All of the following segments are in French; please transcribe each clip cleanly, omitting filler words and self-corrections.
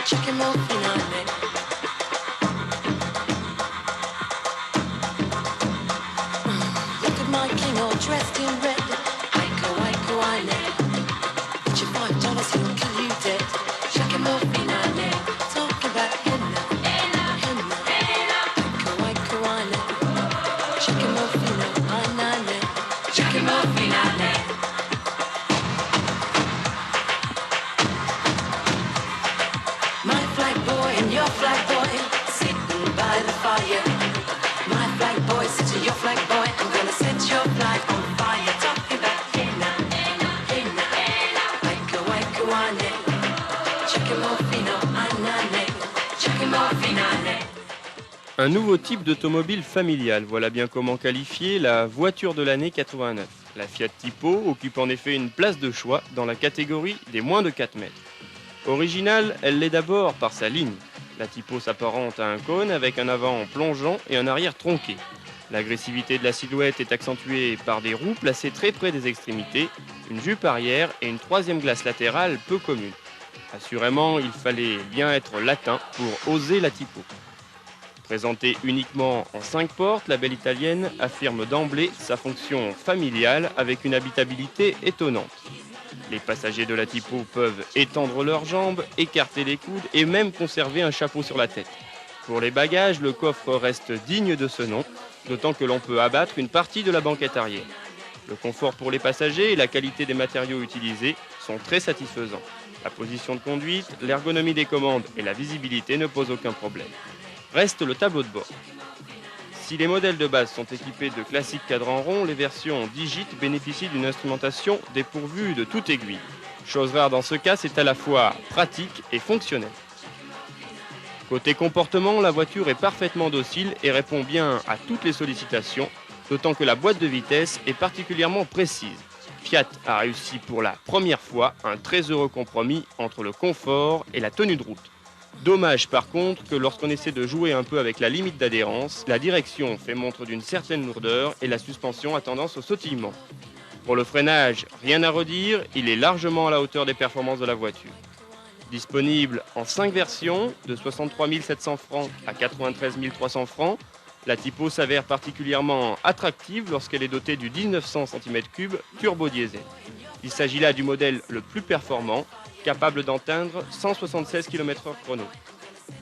Cerchiamo finale. Look at my king all dressed in red. Aiko, aiko, aine. Put your $5, he'll kill you dead. Cerchiamo finale. Talk about henna, henna. Aiko, aiko, aine. Cerchiamo finale. Cerchiamo finale. My flag boy and your flag boy sitting by the fire. My flag boy sitting your flag boy. I'm gonna set your flag on fire. Talking about henna, henna, aiko, aiko, ane. Cerchiamo fino anane. Cerchiamo finale. Un nouveau type d'automobile familiale, voilà bien comment qualifier la voiture de l'année 89. La Fiat Tipo occupe en effet une place de choix dans la catégorie des moins de 4 mètres. Originale, elle l'est d'abord par sa ligne. La Tipo s'apparente à un cône avec un avant plongeant et un arrière tronqué. L'agressivité de la silhouette est accentuée par des roues placées très près des extrémités, une jupe arrière et une troisième glace latérale peu commune. Assurément, il fallait bien être latin pour oser la Tipo. Présentée uniquement en 5 portes, la belle italienne affirme d'emblée sa fonction familiale avec une habitabilité étonnante. Les passagers de la Tipo peuvent étendre leurs jambes, écarter les coudes et même conserver un chapeau sur la tête. Pour les bagages, le coffre reste digne de ce nom, d'autant que l'on peut abattre une partie de la banquette arrière. Le confort pour les passagers et la qualité des matériaux utilisés sont très satisfaisants. La position de conduite, l'ergonomie des commandes et la visibilité ne posent aucun problème. Reste le tableau de bord. Si les modèles de base sont équipés de classiques cadrans ronds, les versions Digit bénéficient d'une instrumentation dépourvue de toute aiguille. Chose rare dans ce cas, c'est à la fois pratique et fonctionnel. Côté comportement, la voiture est parfaitement docile et répond bien à toutes les sollicitations, d'autant que la boîte de vitesse est particulièrement précise. Fiat a réussi pour la première fois un très heureux compromis entre le confort et la tenue de route. Dommage par contre que lorsqu'on essaie de jouer un peu avec la limite d'adhérence, la direction fait montre d'une certaine lourdeur et la suspension a tendance au sautillement. Pour le freinage, rien à redire, il est largement à la hauteur des performances de la voiture. Disponible en 5 versions, de 63 700 francs à 93 300 francs, la Tipo s'avère particulièrement attractive lorsqu'elle est dotée du 1900 cm3 turbo diesel. Il s'agit là du modèle le plus performant, capable d'atteindre 176 km/h chrono.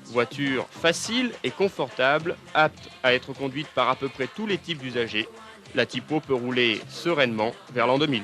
Voiture facile et confortable, apte à être conduite par à peu près tous les types d'usagers, la Tipo peut rouler sereinement vers l'an 2000.